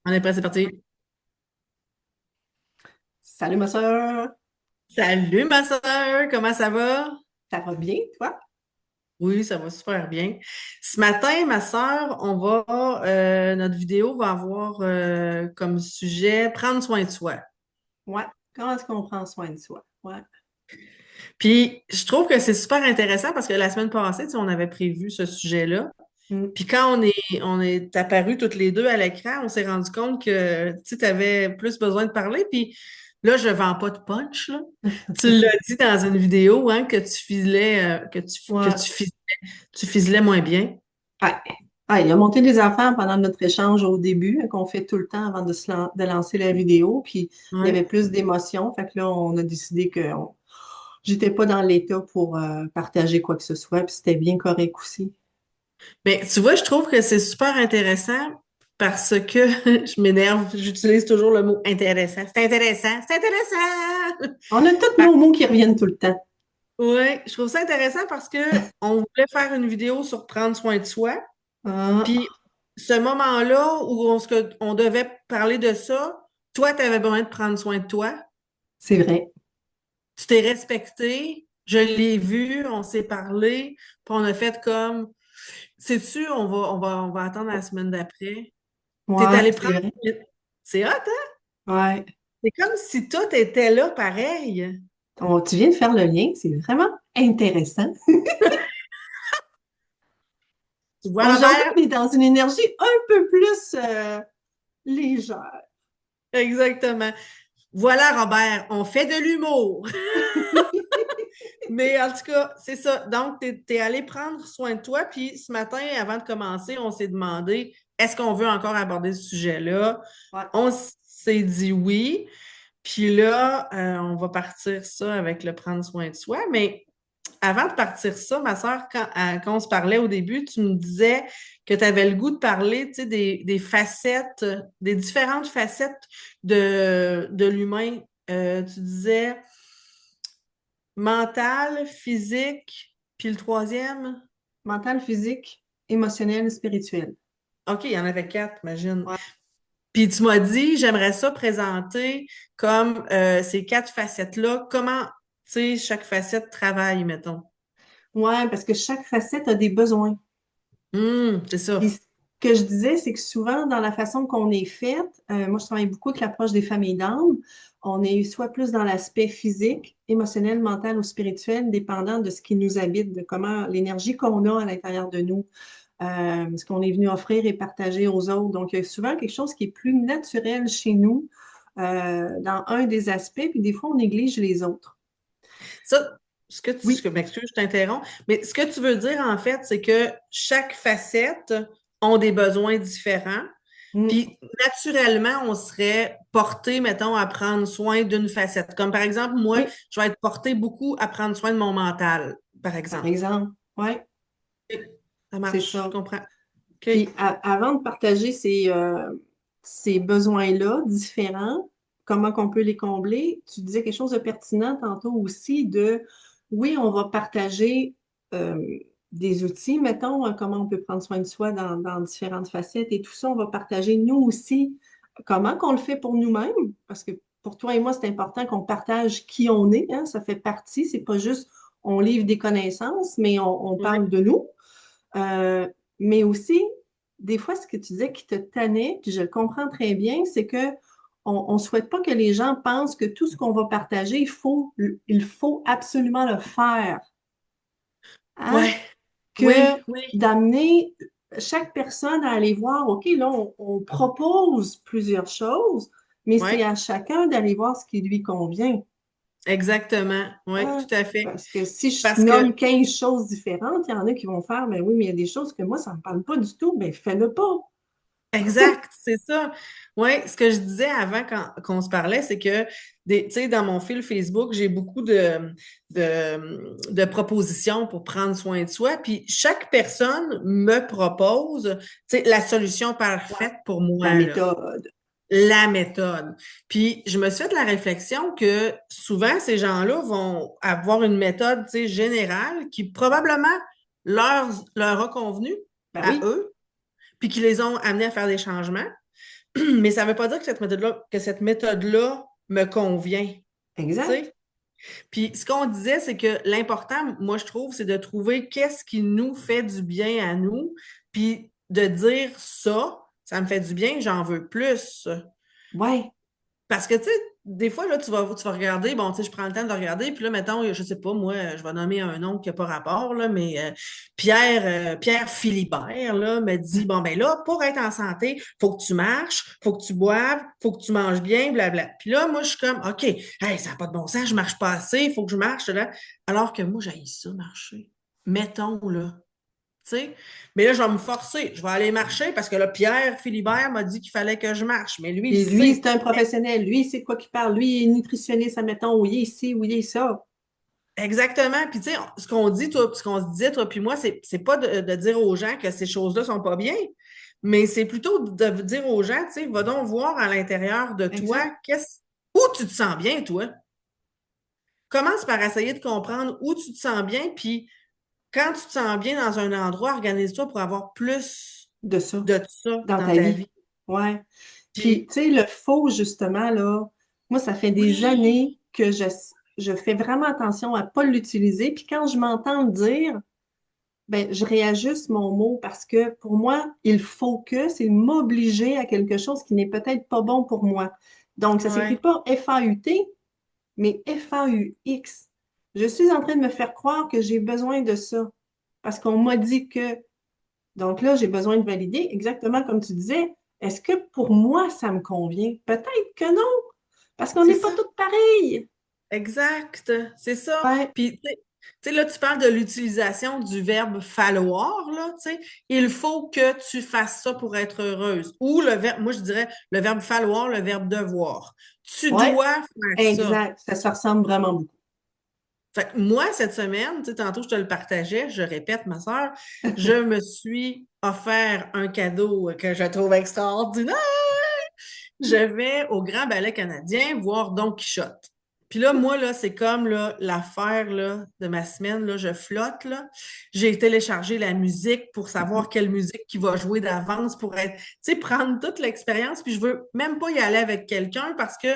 On est prêt, c'est parti. Salut ma soeur, Salut ma soeur, comment ça va? ça va bien, toi? Oui, ça va super bien. Ce matin, ma soeur, notre vidéo va avoir comme sujet prendre soin de soi. Ouais. Comment est-ce qu'on prend soin de soi? Ouais. Puis, je trouve que c'est super intéressant parce que la semaine passée, tu sais, on avait prévu ce sujet-là. Mm. Puis quand on est apparus toutes les deux à l'écran, on s'est rendu compte que tu avais plus besoin de parler. Puis là, je vends pas de punch, là. Tu l'as dit dans une vidéo, hein, que tu filais, Ouais. tu fiselais moins bien. Ouais. Ouais, il a monté des affaires pendant notre échange au début, qu'on fait tout le temps avant de lancer la vidéo, puis il y avait Ouais. plus d'émotions. Fait que là, on a décidé que j'étais pas dans l'état pour partager quoi que ce soit, puis c'était bien correct aussi. Mais tu vois, je trouve que c'est super intéressant parce que je m'énerve, j'utilise toujours le mot intéressant. C'est intéressant, c'est intéressant! On a tous nos mots qui reviennent tout le temps. Ouais, je trouve ça intéressant parce que on voulait faire une vidéo sur prendre soin de soi. Ah, Puis ce moment-là où on devait parler de ça, toi, tu avais besoin de prendre soin de toi. c'est vrai. Tu t'es respecté, je l'ai vu, on s'est parlé, puis on a fait comme, sais-tu, on va attendre la semaine d'après. T'es Ouais, allé c'est prendre. vrai. C'est hot, hein? Ouais. C'est comme si tout était là pareil. Tu viens de faire le lien, c'est vraiment intéressant. Tu vois, Aujourd'hui, Robert? on est dans une énergie un peu plus légère. Exactement. Voilà, Robert, on fait de l'humour. Mais en tout cas, c'est ça. Donc, t'es allé prendre soin de toi. Puis ce matin, avant de commencer, on s'est demandé, est-ce qu'on veut encore aborder ce sujet-là? Ouais. On s'est dit oui. Puis là, on va partir ça avec le prendre soin de soi. Mais avant de partir ça, ma soeur, quand on se parlait au début, tu me disais que tu avais le goût de parler, tu sais, des facettes, des différentes facettes de l'humain. Tu disais mental, physique, puis le troisième. Mental, physique, émotionnel, spirituel. OK, il y en avait quatre, imagine. Ouais. Puis tu m'as dit, j'aimerais ça présenter comme ces quatre facettes-là, comment, tu sais, chaque facette travaille, mettons. Ouais, parce que chaque facette a des besoins. C'est Puis ça. ce que je disais, c'est que souvent, dans la façon qu'on est faite, moi, je travaille beaucoup avec l'approche des familles d'âme. On est soit plus dans l'aspect physique, émotionnel, mental ou spirituel, dépendant de ce qui nous habite, de comment l'énergie qu'on a à l'intérieur de nous, ce qu'on est venu offrir et partager aux autres. Donc, il y a souvent quelque chose qui est plus naturel chez nous dans un des aspects, puis des fois, on néglige les autres. Ça, Oui, m'excuse, je t'interromps, mais ce que tu veux dire, en fait, c'est que chaque facette ont des besoins différents. mm, Puis, naturellement, on serait porté, mettons, à prendre soin d'une facette. Comme par exemple, moi, oui, je vais être porté beaucoup à prendre soin de mon mental, par par exemple. exemple. Oui, Ok, ça c'est marche, je ça. comprends. OK. Puis avant de partager ces besoins-là différents, comment qu'on peut les combler, tu disais quelque chose de pertinent tantôt aussi de, oui, on va partager euh, des outils, mettons, comment on peut prendre soin de soi dans différentes facettes et tout ça, on va partager nous aussi comment qu'on le fait pour nous-mêmes, parce que pour toi et moi, c'est important qu'on partage qui on est, hein, ça fait partie, c'est pas juste on livre des connaissances, mais on Ouais, parle de nous. Euh, mais aussi, des fois, ce que tu disais qui te tannait, puis je le comprends très bien, c'est que on ne souhaite pas que les gens pensent que tout ce qu'on va partager, il faut absolument le faire. Hein? ouais, Que oui, oui, d'amener chaque personne à aller voir, OK, là, on propose plusieurs choses, mais c'est oui, à chacun d'aller voir ce qui lui convient. exactement. Oui, Hein? tout à fait. Parce que si je Parce que nomme 15 choses différentes, il y en a qui vont faire, mais oui, mais il y a des choses que moi, ça ne me parle pas du tout, mais fais-le pas. exact, c'est ça. Oui, ce que je disais avant qu'on se parlait, c'est que tu sais, dans mon fil Facebook, j'ai beaucoup de propositions pour prendre soin de soi. Puis chaque personne me propose, tu sais, la solution Ouais. parfaite pour La moi, là, méthode. la méthode. Puis je me suis fait la réflexion que souvent, ces gens-là vont avoir une méthode, tu sais, générale qui probablement leur a convenu Ben à oui. eux, puis qui les ont amenés à faire des changements. Mais ça ne veut pas dire que cette méthode-là me convient. Tu Exact. sais? Puis ce qu'on disait, c'est que l'important, moi, je trouve, c'est de trouver qu'est-ce qui nous fait du bien à nous, puis de dire ça me fait du bien, j'en veux plus. Ouais. Parce que, tu sais, des fois, là, tu vas regarder, bon, tu sais, je prends le temps de regarder, puis là, mettons, je sais pas, moi, je vais nommer un nom qui n'a pas rapport, là, mais Pierre Philibert, là, me dit, bon, ben là, pour être en santé, faut que tu marches, faut que tu boives, faut que tu manges bien, blabla. Puis là, moi, je suis comme, OK, hey, ça n'a pas de bon sens, je marche pas assez, il faut que je marche, là. Alors que moi, j'haïs ça, marcher. Mettons, là. Tu sais. Mais là, je vais me forcer. Je vais aller marcher parce que là, Pierre Philibert m'a dit qu'il fallait que je marche. Mais lui, il Puis lui, c'est sait. un professionnel. Lui, il sait de quoi qu'il parle. Lui, il est nutritionniste, admettons, ou il est ici, ou il est ça. Exactement. Puis, tu sais, ce qu'on dit, toi, ce qu'on se disait, toi, puis moi, c'est pas de dire aux gens que ces choses-là sont pas bien, mais c'est plutôt de dire aux gens, tu sais, va donc voir à l'intérieur de toi, Exact. où tu te sens bien, toi. Commence par essayer de comprendre où tu te sens bien, puis quand tu te sens bien dans un endroit, organise-toi pour avoir plus De ça, de ça dans dans ta ta vie. vie. Ouais. Puis, Puis, tu sais, le faux, justement, là, moi, ça fait des oui, années que je fais vraiment attention à pas l'utiliser. Puis quand je m'entends le dire, ben, je réajuste mon mot parce que pour moi, il faut que, c'est m'obliger à quelque chose qui n'est peut-être pas bon pour moi. Donc, ça s'écrit ouais, pas FAUT, mais FAUX. Je suis en train de me faire croire que j'ai besoin de ça parce qu'on m'a dit que. Donc là, j'ai besoin de valider exactement comme tu disais. Est-ce que pour moi, ça me convient? Peut-être que non, parce qu'on c'est n'est pas ça. toutes pareilles. Exact, c'est ça. Ouais, Puis, tu sais, là, tu parles de l'utilisation du verbe falloir, là, tu sais. Il faut que tu fasses ça pour être heureuse. Ou le verbe, moi, je dirais le verbe falloir, le verbe devoir. Tu ouais, dois faire ça. exact. Ça se ressemble vraiment beaucoup. Fait que moi, cette semaine, tu sais, tantôt, je te le partageais, je répète, ma soeur, je me suis offert un cadeau que je trouve extraordinaire. Je vais au Grand Ballet canadien voir Don Quichotte. Puis là, moi, là, c'est comme là, l'affaire là, de ma semaine, là, je flotte. Là. J'ai téléchargé la musique pour savoir quelle musique qui va jouer d'avance pour être, tu sais, prendre toute l'expérience. Puis je veux même pas y aller avec quelqu'un parce que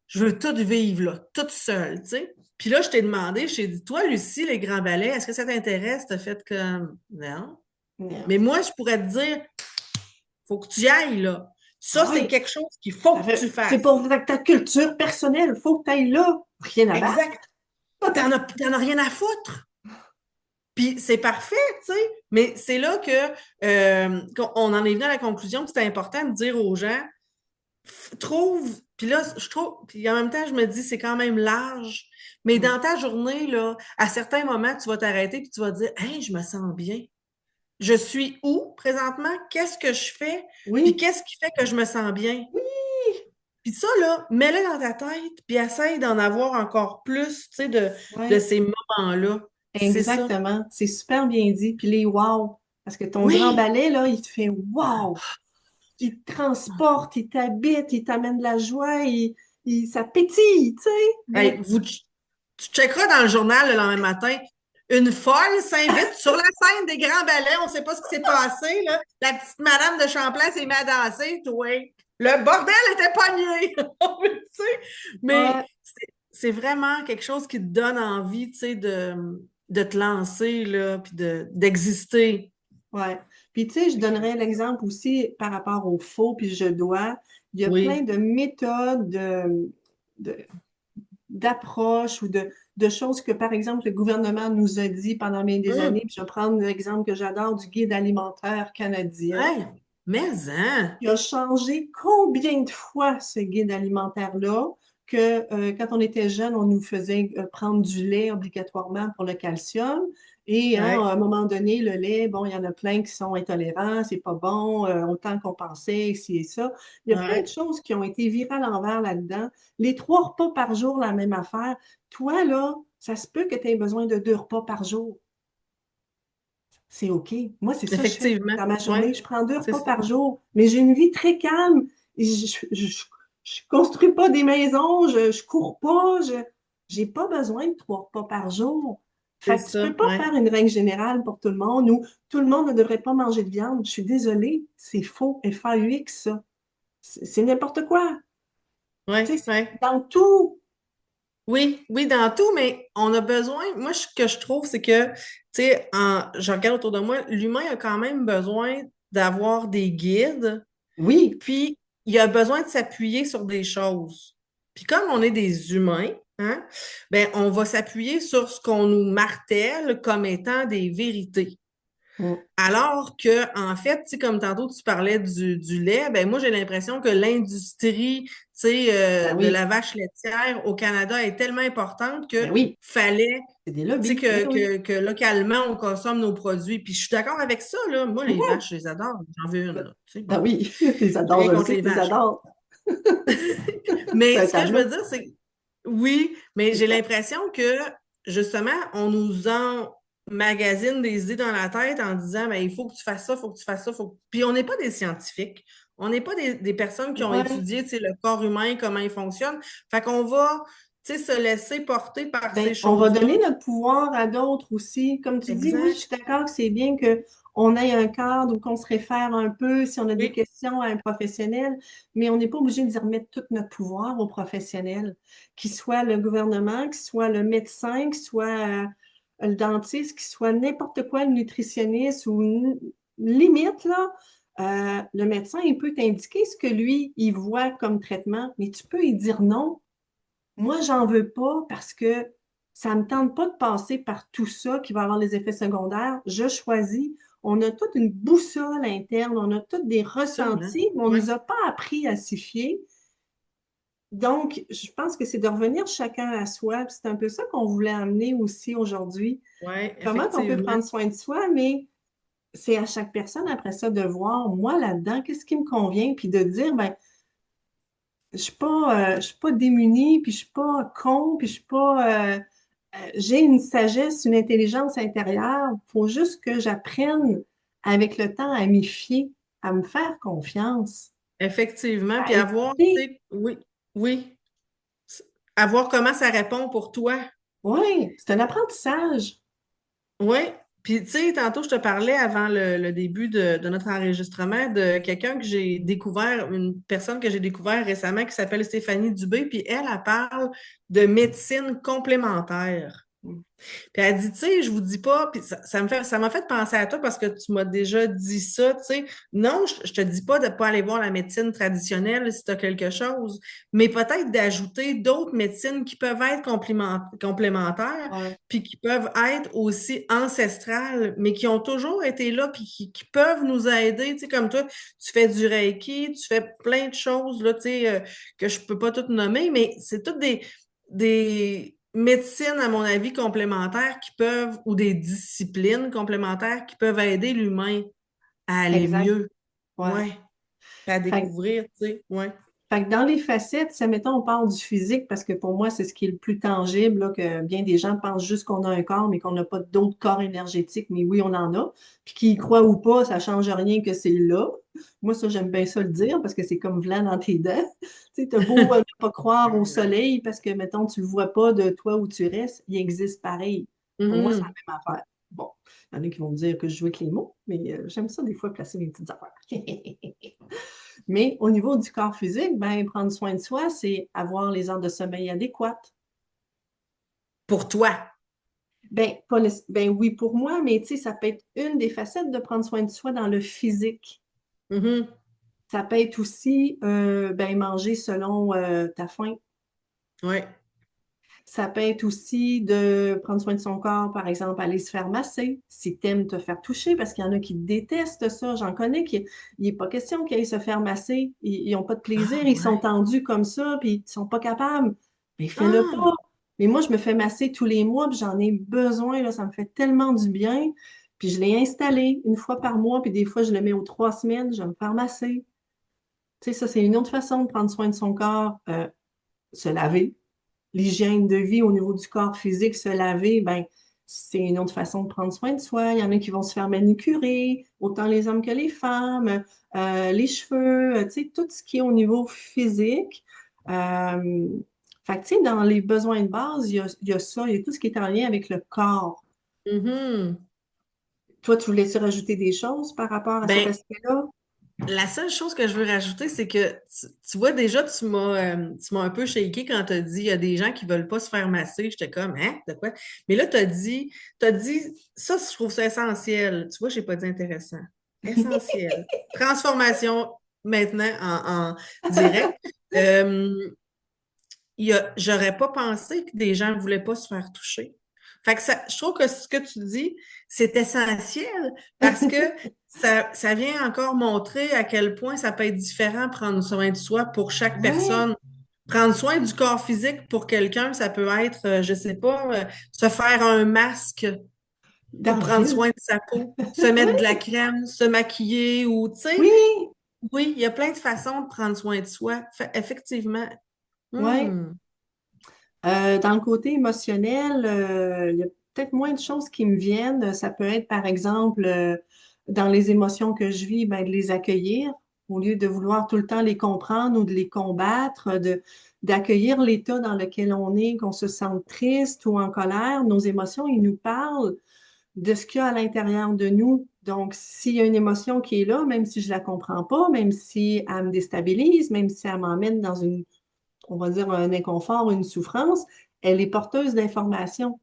je veux tout vivre là, toute seule, tu sais. Puis là, je t'ai demandé, je t'ai dit, toi, Lucie, les grands ballets, est-ce que ça t'intéresse? T'as fait comme, non. Non. Mais moi, je pourrais te dire, faut que tu y ailles, là. Ça, Ah c'est oui, quelque chose qu'il faut que tu c'est fasses. pour ta culture personnelle. Il faut que tu ailles là. Rien à battre. Exact. T'en as rien à foutre. Puis c'est parfait, tu sais. Mais c'est là qu'on en est venu à la conclusion que c'était important de dire aux gens, trouve, puis là, je trouve, puis en même temps, je me dis, c'est quand même large. Mais Mm. dans ta journée, là, à certains moments, tu vas t'arrêter puis tu vas dire, hey, je me sens bien. Je suis où présentement? Qu'est-ce que je fais? Puis Oui, qu'est-ce qui fait que je me sens bien? oui, Puis ça, là, mets-le dans ta tête, puis essaye d'en avoir encore plus, tu sais, de ouais, ces moments-là. C'est ça. exactement. C'est super bien dit. Puis les wow. Parce que ton grand Oui! ballet, là, il te fait wow. Il te transporte, il t'habite, il t'amène de la joie, ça pétille, tu sais. Hey, Mais tu checkeras dans le journal le lendemain matin. Une folle s'invite sur la scène des grands ballets. On ne sait pas ce qui s'est passé, là. La petite madame de Champlain s'est mise à danser, toi. Le bordel était pogné. Tu sais, mais ouais, c'est vraiment quelque chose qui te donne envie, tu sais, de te lancer, là, puis d'exister. ouais. Puis tu sais, je Fait que, donnerais l'exemple aussi par rapport au faux, puis je dois. Il y a plein oui. de méthodes de- d'approches ou de choses que, par exemple, le gouvernement nous a dit pendant bien des années. Hum, Puis je vais prendre l'exemple que j'adore du guide alimentaire canadien. hey, mais hein. Il a changé combien de fois ce guide alimentaire-là que quand on était jeune, on nous faisait prendre du lait obligatoirement pour le calcium. Et hein, Ouais, à un moment donné, le lait, bon, il y en a plein qui sont intolérants, c'est pas bon, autant qu'on pensait, ci et ça. Il y a plein de ouais. choses qui ont été virées à l'envers là-dedans. Les 3 repas par jour, la même affaire. Toi, là, ça se peut que tu aies besoin de 2 repas par jour. C'est OK. Moi, c'est ça que je fais Effectivement. dans ma Ouais, journée. Je prends deux c'est repas ça. par jour, mais j'ai une vie très calme. Je construis pas des maisons, je cours pas, j'ai pas besoin de 3 repas par jour. C'est Fait que tu peux ça, pas ouais. faire une règle générale pour tout le monde ou tout le monde ne devrait pas manger de viande. Je suis désolée, c'est faux. FAUX, ça. C'est n'importe quoi. Tu Ouais, sais, c'est ouais. dans tout. Oui, oui, dans tout, mais on a besoin, moi, ce que je trouve, c'est que, tu sais, je regarde autour de moi, l'humain a quand même besoin d'avoir des guides, Oui. puis il a besoin de s'appuyer sur des choses. Puis comme on est des humains, hein, ben, on va s'appuyer sur ce qu'on nous martèle comme étant des vérités. Mm. Alors que, en fait, tu sais, comme tantôt tu parlais du lait, ben moi j'ai l'impression que l'industrie, tu sais, Ben de la oui. vache laitière au Canada est tellement importante que Ben oui. fallait, C'est des tu sais, lobbies. Oui, oui. que localement on consomme nos produits. Puis je suis d'accord avec ça, là. Moi, les Mhm. vaches, je les adore. J'en veux une, Ben, là. Tu sais, ben bon. oui. Je les J'ai adore, rien je le contre sais les que je les vaches. adore. C'est Mais un ce que je veux tableau. dire, c'est oui, mais C'est j'ai quoi? l'impression que justement, on nous emmagasine des idées dans la tête en disant ben, il faut que tu fasses ça, il faut que tu fasses ça, Puis on n'est pas des scientifiques. On n'est pas des personnes qui ont Ouais. étudié tu sais, le corps humain, comment il fonctionne. Fait qu'on va tu sais, se laisser porter par Ben, ces on va choses-là. donner notre pouvoir à d'autres aussi. Comme tu dis, oui, je suis Exact. d'accord que c'est bien qu'on ait un cadre ou qu'on se réfère un peu si on a des Oui, questions à un professionnel, mais on n'est pas obligé de remettre tout notre pouvoir au professionnel, qu'il soit le gouvernement, qu'il soit le médecin, qu'il soit le dentiste, qu'il soit n'importe quoi, le nutritionniste ou limite, là, le médecin, il peut t'indiquer ce que lui, il voit comme traitement, mais tu peux y dire non. Moi, j'en veux pas parce que ça me tente pas de passer par tout ça qui va avoir les effets secondaires. Je choisis. On a toute une boussole interne, on a tous des absolument. ressentis, mais on Oui, nous a pas appris à s'y fier. Donc, je pense que c'est de revenir chacun à soi. Puis c'est un peu ça qu'on voulait amener aussi aujourd'hui. oui, Comment on peut effectivement. prendre soin de soi, mais c'est à chaque personne après ça de voir, moi là-dedans, qu'est-ce qui me convient, puis de dire, ben, je suis pas démunie, puis je suis pas con, puis je suis pas, j'ai une sagesse, une intelligence intérieure. Il faut juste que j'apprenne avec le temps à m'y fier, à me faire confiance, Effectivement. à Puis avoir, tu écouter. sais, oui, oui. À voir comment ça répond pour toi. Oui, c'est un apprentissage. Oui. Puis, tu sais, tantôt, je te parlais avant le début de notre enregistrement de quelqu'un que j'ai découvert, une personne que j'ai découvert récemment qui s'appelle Stéphanie Dubé, puis elle parle de médecine complémentaire. Puis elle dit, tu sais, je vous dis pas, puis ça m'a fait penser à toi parce que tu m'as déjà dit ça, tu sais. Non, je te dis pas de pas aller voir la médecine traditionnelle si tu as quelque chose, mais peut-être d'ajouter d'autres médecines qui peuvent être complémentaires, Ouais, puis qui peuvent être aussi ancestrales, mais qui ont toujours été là, puis qui peuvent nous aider, tu sais, comme toi, tu fais du Reiki, tu fais plein de choses, là, tu sais, que je peux pas toutes nommer, mais c'est toutes des médecines, à mon avis, complémentaires qui peuvent, ou des disciplines complémentaires qui peuvent aider l'humain à aller exact. mieux. Ouais. Ouais. À Fait, découvrir, tu sais. Ouais. Fait que dans les facettes, ça, mettons, on parle du physique parce que pour moi, c'est ce qui est le plus tangible, là, que bien des gens pensent juste qu'on a un corps, mais qu'on n'a pas d'autres corps énergétiques. Mais oui, on en a. Puis qu'ils y croient ou pas, ça change rien que c'est là. Moi, ça, j'aime bien ça le dire parce que c'est comme vlant dans tes dents. Tu sais, t'as beau ne pas croire au soleil parce que, mettons, tu le vois pas de toi où tu restes, il existe pareil. Pour moi, c'est Mhm. la même affaire. Bon, il y en a qui vont me dire que je joue avec les mots, mais j'aime ça des fois placer mes petites affaires. Mais au niveau du corps physique, ben, prendre soin de soi, c'est avoir les heures de sommeil adéquates. Pour toi. Ben, pas ben oui pour moi, mais tu sais, ça peut être une des facettes de prendre soin de soi dans le physique. Mhm. Ça peut être aussi ben, manger selon ta faim. Ouais. Ça peut être aussi de prendre soin de son corps, par exemple, aller se faire masser, si tu aimes te faire toucher, parce qu'il y en a qui détestent ça. J'en connais qui, il n'est pas question qu'ils aillent se faire masser. Ils n'ont pas de plaisir, Ah, ils sont ouais. tendus comme ça, puis ils sont pas capables. Mais fais-le Ah, pas. Mais moi, je me fais masser tous les mois, puis j'en ai besoin, là, ça me fait tellement du bien. Puis je l'ai installé une fois par mois, puis des fois, je le mets aux 3 semaines, je vais me faire masser. Tu sais, ça, c'est une autre façon de prendre soin de son corps, se laver l'hygiène de vie au niveau du corps physique, se laver, ben, c'est une autre façon de prendre soin de soi. Il y en a qui vont se faire manicurer, autant les hommes que les femmes, les cheveux, tu sais, tout ce qui est au niveau physique. Euh, Fait que, tu sais, dans les besoins de base, il y a ça, il y a tout ce qui est en lien avec le corps. mhm. Toi, tu voulais-tu rajouter des choses par rapport à cet Ben, aspect-là? La seule chose que je veux rajouter, c'est que tu vois, déjà, tu m'as un peu shaké quand tu as dit il y a des gens qui veulent pas se faire masser. J'étais comme, hein, de quoi? Mais là, tu as dit, ça, je trouve ça essentiel. Tu vois, j'ai pas dit intéressant. Essentiel. Transformation maintenant en direct. Euh, j'aurais pas pensé que des gens ne voulaient pas se faire toucher. Fait que je trouve que ce que tu dis, c'est essentiel parce que ça vient encore montrer à quel point ça peut être différent prendre soin de soi pour chaque Ouais, personne. Prendre soin du corps physique pour quelqu'un, ça peut être, je sais pas, se faire un masque pour prendre d'argile. soin de sa peau, se mettre de la crème, se maquiller ou, tu sais, Oui, oui, il y a plein de façons de prendre soin de soi. Effectivement. oui. Hmm. Dans le côté émotionnel, il y a peut-être moins de choses qui me viennent. Ça peut être, par exemple, dans les émotions que je vis, ben, de les accueillir au lieu de vouloir tout le temps les comprendre ou de les combattre, d'accueillir l'état dans lequel on est, qu'on se sente triste ou en colère. Nos émotions, ils nous parlent de ce qu'il y a à l'intérieur de nous. Donc, s'il y a une émotion qui est là, même si je la comprends pas, même si elle me déstabilise, même si elle m'emmène dans on va dire, un inconfort, une souffrance, elle est porteuse d'informations.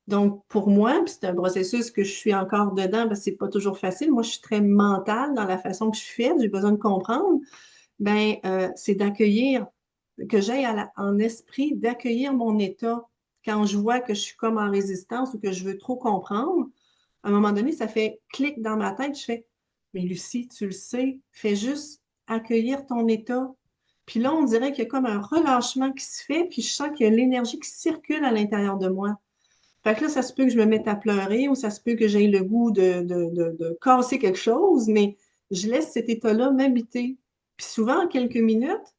Donc, pour moi, puis c'est un processus que je suis encore dedans parce que c'est pas toujours facile. Moi, je suis très mentale dans la façon que je suis faite. J'ai besoin de comprendre. Ben, c'est d'accueillir, que j'aille en esprit, d'accueillir mon état quand je vois que je suis comme en résistance ou que je veux trop comprendre. À un moment donné, ça fait clic dans ma tête. Je fais, mais Lucie, tu le sais, fais juste accueillir ton état. Puis là, on dirait qu'il y a comme un relâchement qui se fait, puis je sens qu'il y a l'énergie qui circule à l'intérieur de moi. Fait que là, ça se peut que je me mette à pleurer ou ça se peut que j'aie le goût de casser quelque chose, mais je laisse cet état-là m'habiter. Puis souvent, en quelques minutes,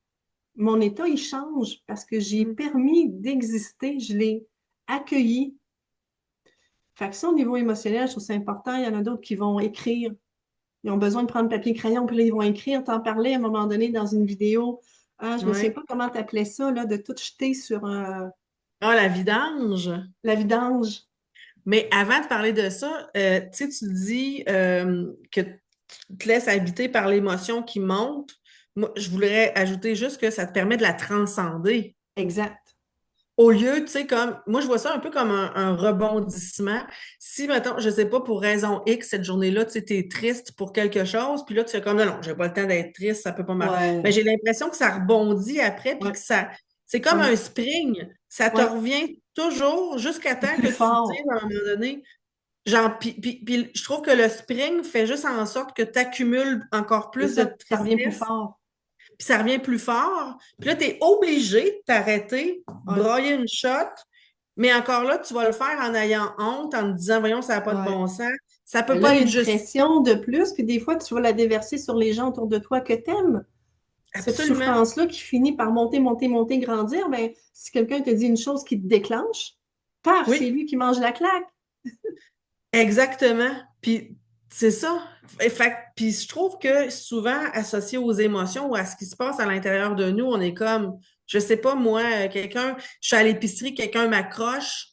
mon état, il change parce que j'ai permis d'exister, je l'ai accueilli. Fait que ça, au niveau émotionnel, je trouve ça important. Il y en a d'autres qui vont écrire. Ils ont besoin de prendre papier crayon, puis là, ils vont écrire. T'en parlais à un moment donné dans une vidéo. Ah, je me souviens Oui. pas comment tu appelais ça, là, de tout jeter sur Ah, la vidange. la vidange. Mais avant de parler de ça, tu sais, tu dis que tu te laisses habiter par l'émotion qui monte. Moi, je voudrais ajouter juste que ça te permet de la transcender. Exact. Au lieu, tu sais, comme, moi, je vois ça un peu comme un rebondissement. Si, mettons, je sais pas, pour raison X, cette journée-là, tu sais, t'es triste pour quelque chose, puis là, tu fais comme, non, non, j'ai pas le temps d'être triste, ça peut pas marcher. Mais Ouais, j'ai l'impression que ça rebondit après, puis ouais, que c'est comme ouais, un spring. Ça te ouais. revient toujours jusqu'à C'est temps plus que tu dises, fort. à un moment donné, genre, puis je trouve que le spring fait juste en sorte que tu accumules encore C'est plus de ça, ça revient plus tristesse fort. puis ça revient plus fort. Puis là, tu es obligé de t'arrêter, Ouais, brailler une shot, mais encore là, tu vas le faire en ayant honte, en te disant, voyons, ça n'a pas de ouais. bon sens. Ça peut Mais là, pas il y a être une juste. pression de plus, puis des fois, tu vas la déverser sur les gens autour de toi que t'aimes. Cette Absolument. souffrance-là qui finit par monter, monter, monter, grandir, ben, si quelqu'un te dit une chose qui te déclenche, paf, c'est Oui, lui qui mange la claque. exactement. Puis c'est ça. Puis je trouve que souvent, associé aux émotions ou à ce qui se passe à l'intérieur de nous, on est comme, je sais pas, moi, je suis à l'épicerie, quelqu'un m'accroche.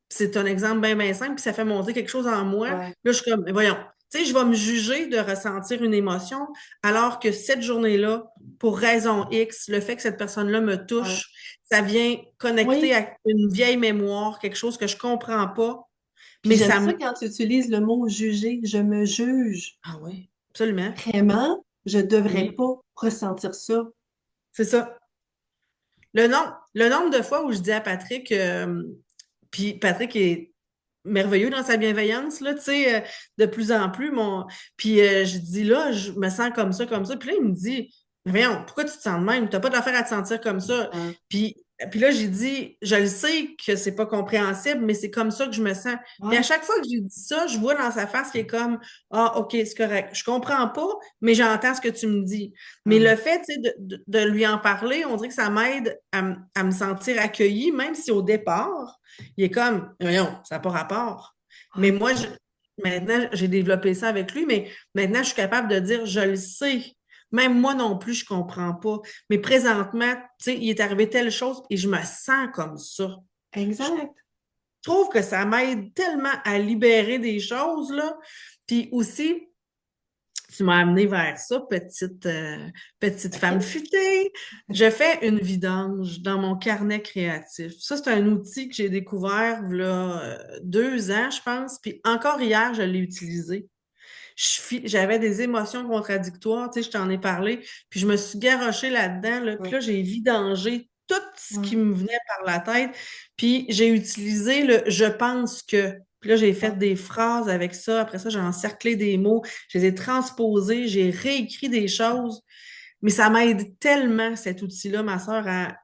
C'est un exemple bien, bien simple, puis ça fait monter quelque chose en moi. Ouais, Là, je suis comme, mais voyons, tu sais, je vais me juger de ressentir une émotion, alors que cette journée-là, pour raison X, le fait que cette personne-là me ouais. touche, ça vient connecter Oui, à une vieille mémoire, quelque chose que je comprends pas, puis mais j'aime ça ça me... quand tu utilises le mot juger. Je me juge. Ah oui, absolument. Vraiment, je devrais Oui, pas ressentir ça. c'est ça. Le nombre de fois où je dis à Patrick, puis Patrick est merveilleux dans sa bienveillance, là, tu sais, de plus en plus, puis je dis, là, je me sens comme ça, puis là, il me dit, mais voyons, pourquoi tu te sens de même? T'as pas d'affaire à te sentir comme ça. Hein. Puis, puis là, j'ai dit, je le sais que c'est pas compréhensible, mais c'est comme ça que je me sens. Puis à Ouais, chaque fois que j'ai dit ça, je vois dans sa face qu'il est comme, ah, OK, c'est correct. Je comprends pas, mais j'entends ce que tu me dis. Mais le hein. fait, tu sais, de lui en parler, on dirait que ça m'aide à me sentir accueillie, même si au départ, il est comme, voyons, ça n'a pas rapport. Mais Ouais. moi, maintenant, j'ai développé ça avec lui, mais maintenant, je suis capable de dire, je le sais. Même moi non plus, je comprends pas. Mais présentement, tu sais, il est arrivé telle chose et je me sens comme ça. Je Exact. trouve que ça m'aide tellement à libérer des choses, là. Puis aussi, Tu m'as amené vers ça, petite femme futée. Je fais une vidange dans mon carnet créatif. Ça, c'est un outil que j'ai découvert là, 2 ans, je pense. Puis encore hier, je l'ai utilisé. J'avais des émotions contradictoires, tu sais, je t'en ai parlé. Puis je me suis garochée là-dedans, là, puis Ouais. là, j'ai vidangé tout ce qui Ouais. me venait par la tête. Puis j'ai utilisé le je pense que. Puis là, j'ai fait Ouais. des phrases avec ça. Après ça, j'ai encerclé des mots. Je les ai transposés. J'ai réécrit des choses. Mais ça m'aide tellement, cet outil-là, ma sœur, à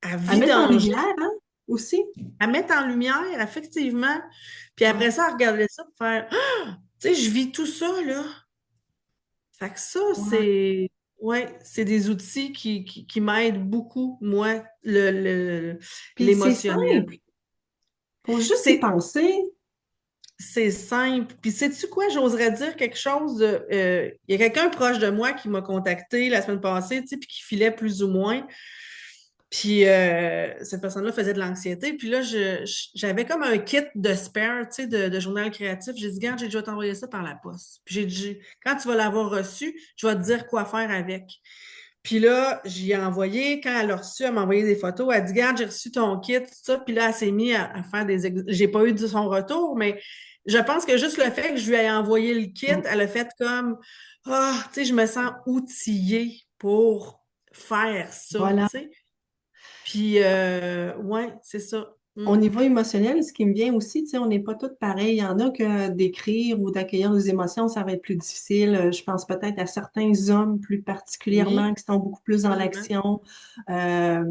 À mettre en vidanger, lumière, hein, aussi. à mettre en lumière, effectivement. Puis après Ouais. ça, à regarder ça, pour faire, ah! Tu sais, je vis tout ça, là. Fait que ça, Ouais. c'est des outils qui m'aident beaucoup, moi, Puis c'est l'émotionnel. simple. Faut juste y C'est, penser. c'est simple. Puis sais-tu quoi, j'oserais dire quelque chose de... Il y a quelqu'un proche de moi qui m'a contacté la semaine passée, tu sais, puis qui filait plus ou moins. Puis cette personne-là faisait de l'anxiété. Puis là, j'avais comme un kit de spare, tu sais, de journal créatif. J'ai dit, regarde, j'ai déjà t'envoyer ça par la poste. Puis j'ai dit, quand tu vas l'avoir reçu, je vais te dire quoi faire avec. Puis là, j'y ai envoyé. Quand elle l'a reçu, elle m'a envoyé des photos. Elle dit, regarde, j'ai reçu ton kit, tout ça. Puis là, elle s'est mise à faire des... J'ai pas eu de son retour, mais je pense que juste le fait que je lui ai envoyé le kit, Mm. elle a fait comme, ah, tu sais, je me sens outillée pour faire ça, Voilà. tu sais. Puis, ouais, c'est ça. Au Mm. niveau émotionnel, ce qui me vient aussi, tu sais, on n'est pas tous pareils. Il y en a que d'écrire ou d'accueillir nos émotions, ça va être plus difficile. Je pense peut-être à certains hommes plus particulièrement Oui, qui sont beaucoup plus dans absolument. l'action. Euh,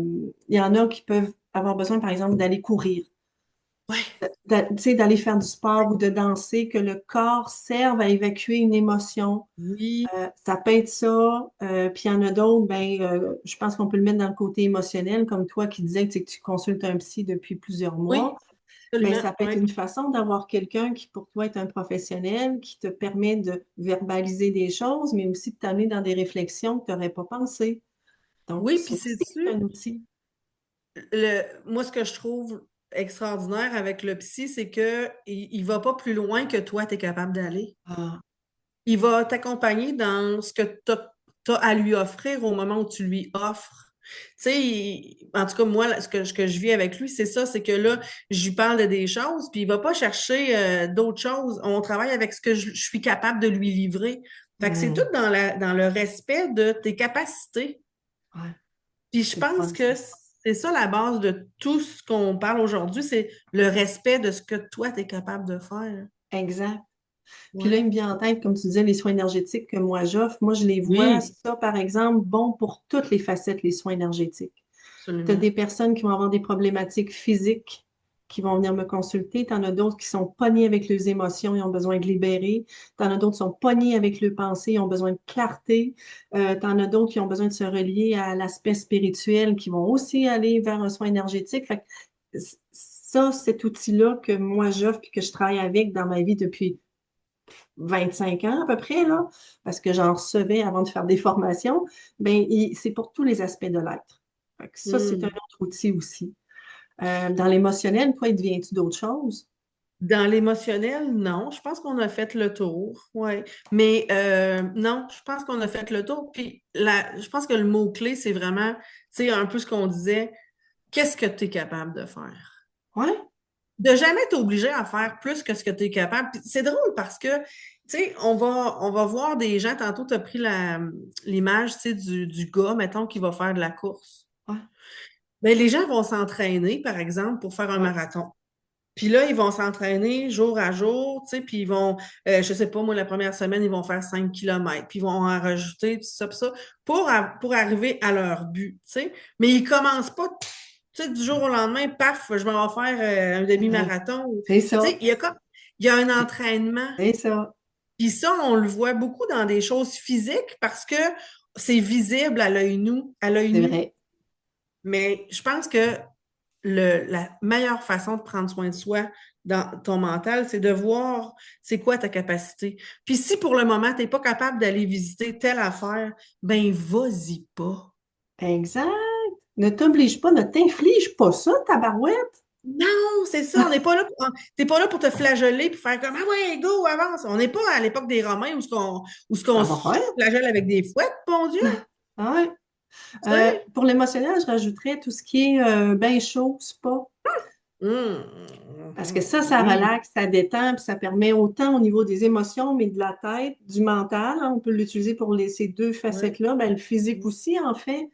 il y en a qui peuvent avoir besoin, par exemple, d'aller courir, Ouais, tu sais, d'aller faire du sport ou de danser, que le corps serve à évacuer une émotion. oui, Ça peut être ça. Puis il y en a d'autres, ben, je pense qu'on peut le mettre dans le côté émotionnel, comme toi qui disais que, tu sais, que tu consultes un psy depuis plusieurs mois. oui, Ben, absolument. ça peut être Ouais. une façon d'avoir quelqu'un qui, pour toi, est un professionnel, qui te permet de verbaliser des choses, mais aussi de t'amener dans des réflexions que tu n'aurais pas pensées. Donc, Oui, ça puis aussi, c'est sais-tu, un outil. moi, ce que je trouve extraordinaire avec le psy, c'est que il va pas plus loin que toi, tu es capable d'aller. Ah, Il va t'accompagner dans ce que tu as à lui offrir au moment où tu lui offres. Tu sais, en tout cas, moi, là, ce que je vis avec lui, c'est ça, c'est que là, je lui parle de des choses, puis il va pas chercher d'autres choses. On travaille avec ce que je suis capable de lui livrer. Fait que c'est tout hmm, dans le respect de tes capacités. ouais, Puis je c'est le pense fun, ça. que c'est ça la base de tout ce qu'on parle aujourd'hui, c'est le respect de ce que toi, tu es capable de faire. Exact. Puis là, il Ouais. me vient en tête, comme tu disais, les soins énergétiques que moi j'offre. Moi, je les vois, Oui, ça, par exemple, bon pour toutes les facettes, les soins énergétiques. Tu as absolument. des personnes qui vont avoir des problématiques physiques qui vont venir me consulter. Tu en as d'autres qui sont pognés avec leurs émotions et ont besoin de libérer. Tu en as d'autres qui sont pognés avec leurs pensées et ont besoin de clarté. Tu en as d'autres qui ont besoin de se relier à l'aspect spirituel qui vont aussi aller vers un soin énergétique. Fait que ça, cet outil-là que moi j'offre et que je travaille avec dans ma vie depuis 25 ans à peu près, là, parce que j'en recevais avant de faire des formations, ben, c'est pour tous les aspects de l'être. Fait que ça, c'est un Hmm. autre outil aussi. Dans l'émotionnel, toi, il devient-tu d'autres choses? Dans l'émotionnel, non. Je pense qu'on a fait le tour. Ouais. Mais non, je pense qu'on a fait le tour. Puis je pense que le mot-clé, c'est vraiment, tu sais, un peu ce qu'on disait, qu'est-ce que tu es capable de faire? Ouais, De jamais t'obliger à faire plus que ce que tu es capable. Puis c'est drôle parce que, tu sais, on va voir des gens, tantôt tu as pris l'image, tu sais, du gars, mettons, qui va faire de la course. ouais, Mais les gens vont s'entraîner, par exemple, pour faire un ouais. marathon. Puis là, ils vont s'entraîner jour à jour, tu sais, puis ils vont, je sais pas, moi, la première semaine, ils vont faire 5 kilomètres, puis ils vont en rajouter, puis ça, pour arriver à leur but, tu sais. Mais ils commencent pas, tu sais, du jour au lendemain, paf, je m'en vais faire un demi-marathon. C'est Tu ça, sais, il y a un entraînement. c'est ça. Puis ça, on le voit beaucoup dans des choses physiques parce que c'est visible à l'œil C'est nu. vrai. Mais je pense que la meilleure façon de prendre soin de soi dans ton mental, c'est de voir c'est quoi ta capacité. Puis si pour le moment, tu n'es pas capable d'aller visiter telle affaire, ben vas-y pas. Exact. Ne t'oblige pas, ne t'inflige pas ça, tabarouette. Non, c'est ça, on n'est pas là t'es pas là pour te flageller puis faire comme ah ouais, go, avance. On n'est pas à l'époque des Romains où ce qu'on Ça va se faire. flagelle avec des fouettes, bon Dieu, Ah ouais. tu sais. Pour l'émotionnel, je rajouterais tout ce qui est bain chaud, spa. Parce que ça Oui, relaxe, ça détend, puis ça permet autant au niveau des émotions, mais de la tête, du mental, hein, on peut l'utiliser pour ces deux oui. facettes-là. Ben, le physique aussi, en fait.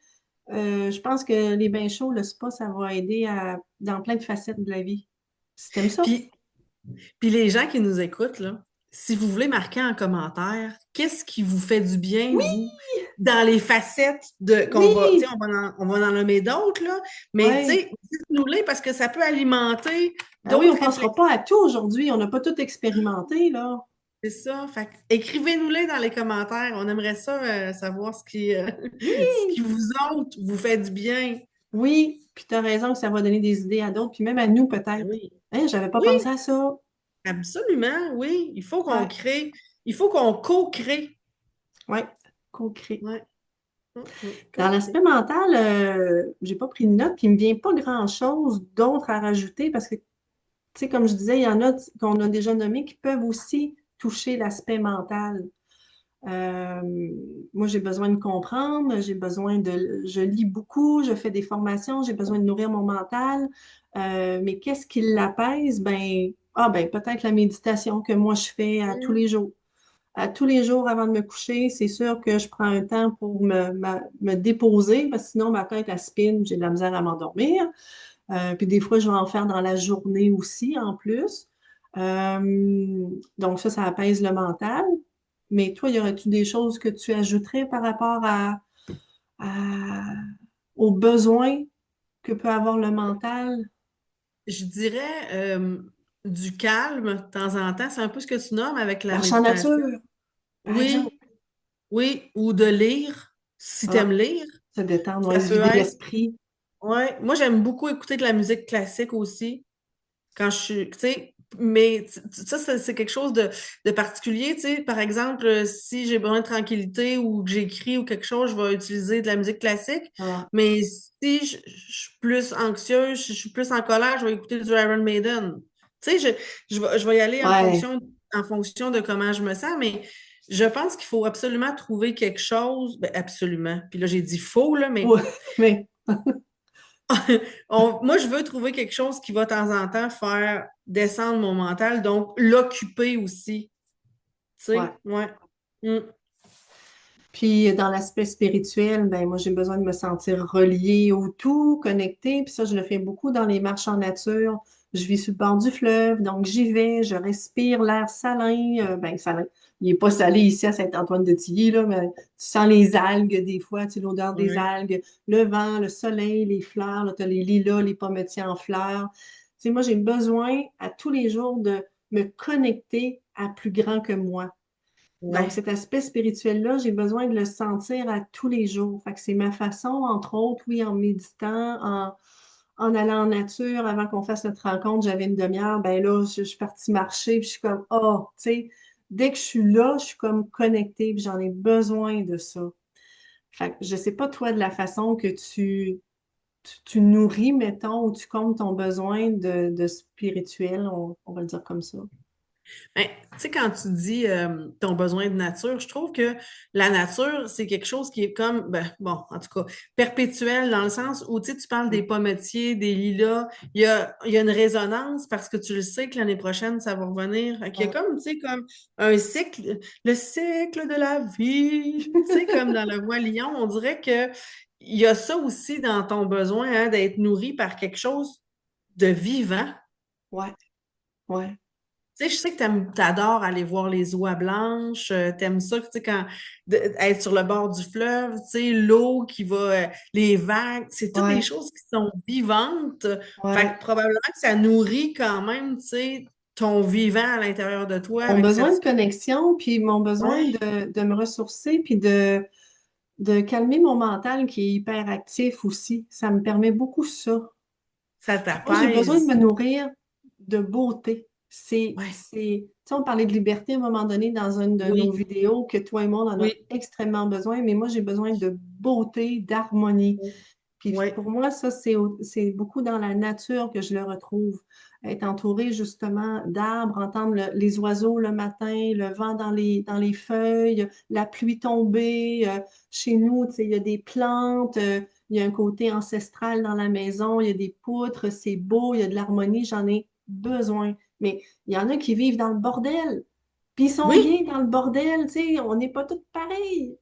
Je pense que les bains chauds, le spa, ça va aider dans plein de facettes de la vie. Si t'aimes ça. Puis, puis les gens qui nous écoutent, là, si vous voulez marquer en commentaire, qu'est-ce qui vous fait du bien, Oui, vous, dans les facettes de qu'on va, tu sais, oui, on va en nommer d'autres, là, mais tu ouais. sais, dites-nous-les parce que ça peut alimenter Ah oui, on d'autres ne pensera réflexions. pas à tout aujourd'hui. On n'a pas tout expérimenté, là. C'est ça. Fait que écrivez-nous-les dans les commentaires. On aimerait ça savoir ce qui Oui, vous autres vous fait du bien. oui. Puis tu as raison que ça va donner des idées à d'autres, puis même à nous Ben peut-être. oui. Hein, j'avais pas Oui, pensé à ça. absolument, oui. Il faut qu'on Ouais, crée, il faut qu'on co-crée. ouais, concret. Ouais. Dans l'aspect Co-crée. mental, j'ai pas pris de note, puis il me vient pas grand-chose d'autre à rajouter parce que, tu sais, comme je disais, il y en a qu'on a déjà nommés qui peuvent aussi toucher l'aspect mental. Euh, Moi, j'ai besoin de comprendre, je lis beaucoup, je fais des formations, j'ai besoin de nourrir mon mental. Mais qu'est-ce qui l'apaise? Ben, peut-être la méditation que moi je fais à tous Mm. les jours. À tous les jours avant de me coucher, c'est sûr que je prends un temps pour me déposer, parce que sinon ma tête elle spin, j'ai de la misère à m'endormir. Puis des fois, je vais en faire dans la journée aussi, en plus. Donc ça apaise le mental. Mais toi, y aurait-tu des choses que tu ajouterais par rapport à- aux besoins que peut avoir le mental? Je dirais du calme de temps en temps. C'est un peu ce que tu nommes avec la Marche en méditation. nature, par exemple. Oui, oui. Ou de lire, si tu aimes Ah, lire. se détendre, ouais, Ça se peut vider être. l'esprit. Ouais. Moi, j'aime beaucoup écouter de la musique classique aussi. Quand je suis, tu sais, mais ça, c'est quelque chose de particulier, tu sais. Par exemple, si j'ai besoin de tranquillité ou que j'écris ou quelque chose, je vais utiliser de la musique classique. Ah, Mais si je suis plus anxieuse, je suis plus en colère, je vais écouter du Iron Maiden. Tu sais, je vais y aller en ouais, fonction, en fonction de comment je me sens, mais je pense qu'il faut absolument trouver quelque chose, ben absolument. Puis là, j'ai dit faux, là, mais ouais, mais moi, je veux trouver quelque chose qui va de temps en temps faire descendre mon mental, donc l'occuper aussi. Tu ouais. sais, ouais. Mm. Puis dans l'aspect spirituel, ben moi j'ai besoin de me sentir reliée au tout, connectée. Puis ça, je le fais beaucoup dans les marches en nature. Je vis sur le bord du fleuve, donc j'y vais, je respire l'air salin. Ben salin, il n'est pas salé ici à Saint-Antoine-de-Tilly, là, mais tu sens les algues des fois, tu sais, l'odeur des Ouais. algues, le vent, le soleil, les fleurs, là, tu as les lilas, les pommetiers en fleurs. Tu sais, moi j'ai besoin à tous les jours de me connecter à plus grand que moi. Donc, Ouais. cet aspect spirituel-là, j'ai besoin de le sentir à tous les jours. Fait que c'est ma façon, entre autres, oui, en méditant, en allant en nature. Avant qu'on fasse notre rencontre, j'avais une demi-heure. Ben là, je suis partie marcher, puis je suis comme, oh, tu sais, dès que je suis là, je suis comme connectée, puis j'en ai besoin de ça. Fait que je sais pas, toi, de la façon que tu nourris, mettons, ou tu combles ton besoin de spirituel, on va le dire comme ça. Ben, tu sais, quand tu dis ton besoin de nature, je trouve que la nature, c'est quelque chose qui est comme, ben, bon, en tout cas, perpétuel dans le sens où, tu sais, tu parles des pommetiers, des lilas, il y a une résonance parce que tu le sais que l'année prochaine, ça va revenir. Fait qu'il y a Ouais. comme, tu sais, comme un cycle, le cycle de la vie, tu sais, comme dans le Roi Lion, on dirait que il y a ça aussi dans ton besoin, hein, d'être nourri par quelque chose de vivant. Ouais, ouais. Tu sais, je sais que t'adores aller voir les oies blanches, t'aimes ça, tu sais, être sur le bord du fleuve, tu sais, l'eau qui va, les vagues, c'est toutes des Ouais, choses qui sont vivantes. Fait ouais. que probablement que ça nourrit quand même, tu sais, ton vivant à l'intérieur de toi Mon avec besoin cette... de connexion, puis mon besoin Ouais, de me ressourcer, puis de calmer mon mental qui est hyper actif aussi. Ça me permet beaucoup ça. ça Puis moi, j'ai besoin de me t'apaise. nourrir de beauté. Ouais, Tu sais, on parlait de liberté à un moment donné dans une de nos oui, vidéos que toi et moi, on en a oui. extrêmement besoin, mais moi, j'ai besoin de beauté, d'harmonie. Puis Oui, pour moi, ça, c'est beaucoup dans la nature que je le retrouve. Être entouré justement d'arbres, entendre les oiseaux le matin, le vent dans les feuilles, la pluie tomber. Chez nous, tu sais, il y a des plantes, il y a un côté ancestral dans la maison, il y a des poutres, c'est beau, il y a de l'harmonie, j'en ai besoin. Mais il y en a qui vivent dans le bordel, puis ils sont oui, bien dans le bordel, tu sais, on n'est pas tous pareils.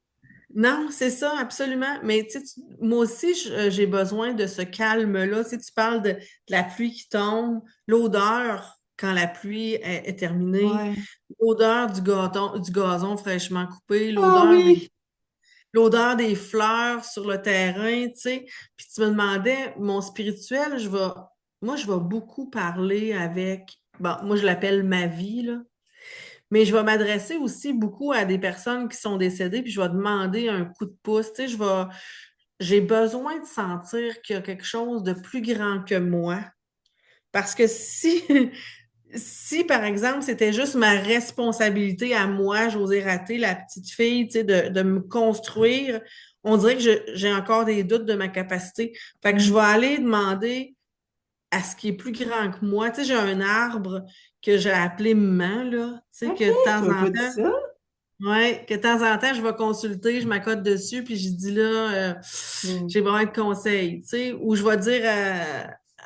non, c'est ça, absolument. Mais tu sais, moi aussi, j'ai besoin de ce calme-là. Tu sais, tu parles de la pluie qui tombe, l'odeur quand la pluie est terminée, Ouais. l'odeur du gazon fraîchement coupé, Ah oui! l'odeur des fleurs sur le terrain, tu sais. Puis tu me demandais, mon spirituel, moi, je vais beaucoup parler avec, bon, moi, je l'appelle ma vie, là. Mais je vais m'adresser aussi beaucoup à des personnes qui sont décédées, puis je vais demander un coup de pouce. Tu sais, j'ai besoin de sentir qu'il y a quelque chose de plus grand que moi. Parce que si, si par exemple, c'était juste ma responsabilité à moi, José Raté, la petite fille, tu sais, de me construire, on dirait que j'ai encore des doutes de ma capacité. Fait que je vais aller demander à ce qui est plus grand que moi. Tu sais, j'ai un arbre que j'ai appelé maman, là, tu sais, OK, que de tu temps m'as en pas dit temps, ça. ouais, que de temps en temps, je vais consulter, je m'accote dessus, puis je dis là, Hmm. j'ai besoin de conseils, tu sais, ou je vais dire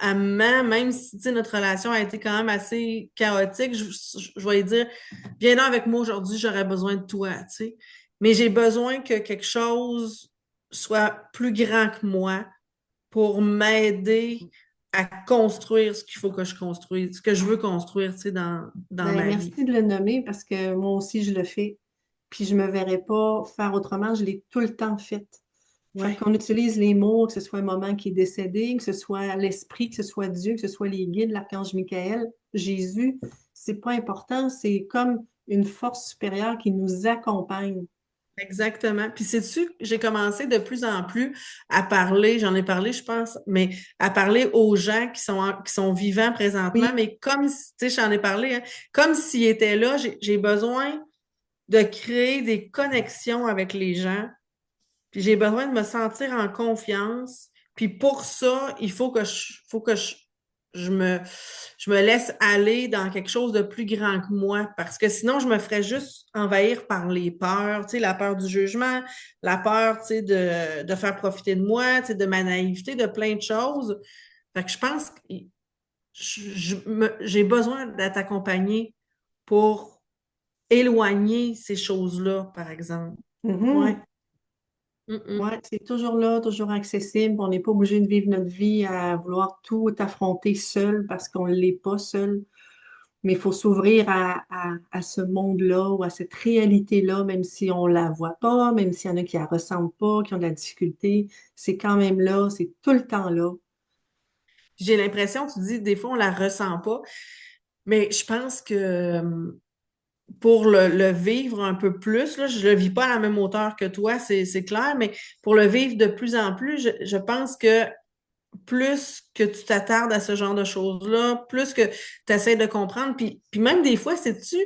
à maman, même si, tu sais, notre relation a été quand même assez chaotique, je vais lui dire, viens donc avec moi aujourd'hui, j'aurais besoin de toi, tu sais. Mais j'ai besoin que quelque chose soit plus grand que moi pour m'aider à construire ce qu'il faut que je construise, ce que je veux construire, tu sais, dans Ben, ma vie. merci de le nommer parce que moi aussi, je le fais. Puis je me verrais pas faire autrement. Je l'ai tout le temps fait. Fait Ouais. qu'on utilise les mots, que ce soit un moment qui est décédé, que ce soit l'esprit, que ce soit Dieu, que ce soit les guides, l'archange Michael, Jésus, c'est pas important. C'est comme une force supérieure qui nous accompagne. Exactement. Puis sais-tu, j'ai commencé de plus en plus à parler, j'en ai parlé, je pense, mais à parler aux gens qui sont vivants présentement, Oui. mais comme, tu sais, j'en ai parlé, hein, comme s'ils étaient là, j'ai besoin de créer des connexions avec les gens, puis j'ai besoin de me sentir en confiance. Puis pour ça, il faut que je me laisse aller dans quelque chose de plus grand que moi. Parce que sinon, je me ferais juste envahir par les peurs, tu sais, la peur du jugement, la peur, tu sais, de faire profiter de moi, tu sais, de ma naïveté, de plein de choses. Fait que je pense que j'ai besoin d'être accompagnée pour éloigner ces choses-là, par exemple. Ouais. Mhm. Mm-mm. Ouais, c'est toujours là, toujours accessible. On n'est pas obligé de vivre notre vie à vouloir tout affronter seul parce qu'on ne l'est pas seul. Mais il faut s'ouvrir à ce monde-là ou à cette réalité-là, même si on la voit pas, même s'il y en a qui la ressentent pas, qui ont de la difficulté. C'est quand même là, c'est tout le temps là. J'ai l'impression, tu dis, des fois, on la ressent pas, mais je pense que pour le vivre un peu plus, là, je le vis pas à la même hauteur que toi, c'est clair, mais pour le vivre de plus en plus, je pense que plus que tu t'attardes à ce genre de choses-là, plus que tu essaies de comprendre, puis même des fois, sais-tu,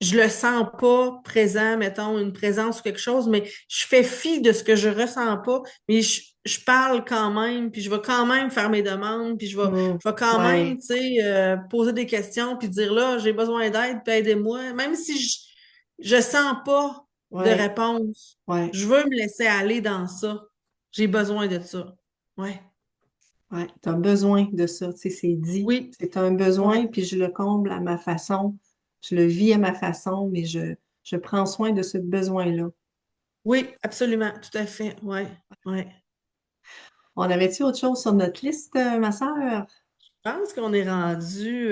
je le sens pas présent, mettons, une présence ou quelque chose, mais je fais fi de ce que je ressens pas, mais je parle quand même, puis je vais quand même faire mes demandes, puis Hmm. je vais quand même, Ouais, tu sais, poser des questions, puis dire là, j'ai besoin d'aide, puis aidez-moi, même si je sens pas de ouais, réponse, ouais, je veux me laisser aller dans ça. J'ai besoin de ça. Ouais. ouais. Tu as besoin de ça, tu sais, c'est dit. Oui, C'est un ouais. besoin, puis je le comble à ma façon. Je le vis à ma façon, mais je prends soin de ce besoin-là. Oui, absolument, tout à fait. Ouais, ouais. On avait-tu autre chose sur notre liste, ma sœur? Je pense qu'on est rendu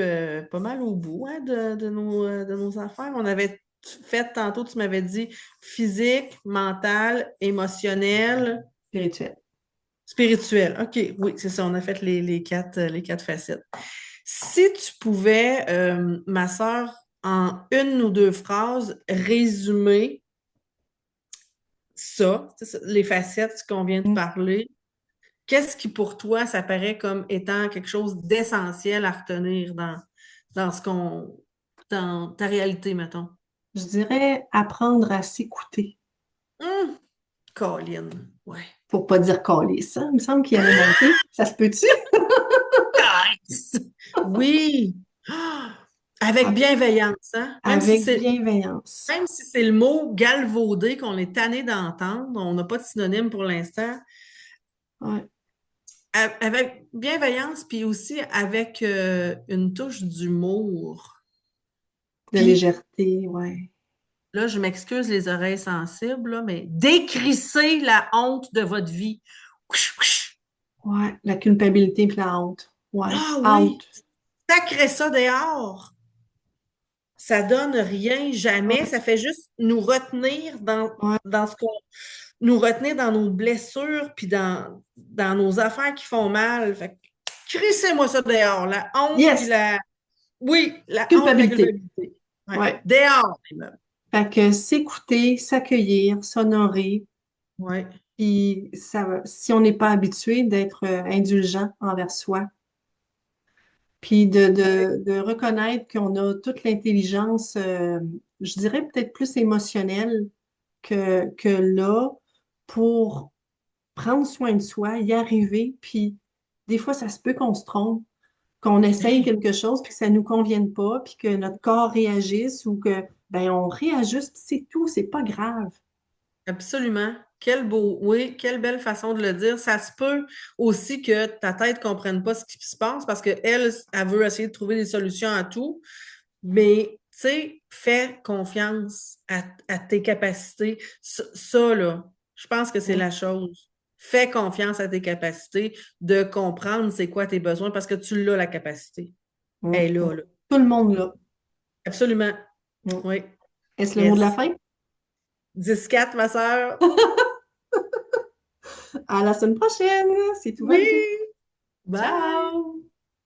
pas mal au bout hein, de nos affaires. On avait fait tantôt, tu m'avais dit physique, mental, émotionnel, Spirituel. spirituel. OK, oui, c'est ça. On a fait les quatre facettes. Si tu pouvais, ma sœur, en une ou deux phrases, résumer ça, c'est ça, les facettes qu'on vient de parler, qu'est-ce qui pour toi, ça paraît comme étant quelque chose d'essentiel à retenir dans dans ta réalité, mettons? Je dirais apprendre à s'écouter. Hum, Colin. Ouais. Pour pas dire câlisse, hein? Il me semble qu'il allait monter. Ça se peut-tu? Nice! Oui! Ah! Avec Ah, bienveillance, hein? avec bienveillance. Même si c'est le mot galvaudé qu'on est tanné d'entendre, on n'a pas de synonyme pour l'instant. Ouais. Avec bienveillance, puis aussi avec une touche d'humour. De Puis légèreté, ouais. là, je m'excuse les oreilles sensibles, là, mais décrissez la honte de votre vie. Ouch, ouch. Ouais. La culpabilité puis la honte. Ouais. Ah oui, Out. sacrez ça dehors. Ça donne rien, jamais. Ouais. Ça fait juste nous retenir Ouais. dans ce qu'on nous retenir dans nos blessures puis dans nos affaires qui font mal. Fait que crissez-moi ça dehors. La honte puis Yes! la. Oui, la honte puis la Culpabilité. culpabilité. Ouais. Ouais. Dehors, les meubles. Fait que s'écouter, s'accueillir, s'honorer, Ouais. puis si on n'est pas habitué d'être indulgent envers soi, puis de reconnaître qu'on a toute l'intelligence, je dirais peut-être plus émotionnelle que là, pour prendre soin de soi, y arriver, puis des fois, ça se peut qu'on se trompe, qu'on essaye Hey, quelque chose, puis que ça nous convienne pas, puis que notre corps réagisse ou que, ben, on réajuste, c'est tout, c'est pas grave. absolument. Quel beau, oui, quelle belle façon de le dire. Ça se peut aussi que ta tête ne comprenne pas ce qui se passe parce qu'elle, elle veut essayer de trouver des solutions à tout. Mais, tu sais, fais confiance à tes capacités. Ça, là, je pense que c'est Ouais. la chose. Fais confiance à tes capacités de comprendre c'est quoi tes besoins parce que tu l'as la capacité. Mm. Elle est là, là. Tout le monde là. Absolument. Mm. Oui. Est-ce le mot de la Yes. fin? 10-4, ma sœur. À la semaine prochaine, si tout va Oui. bien. Bye. Ciao!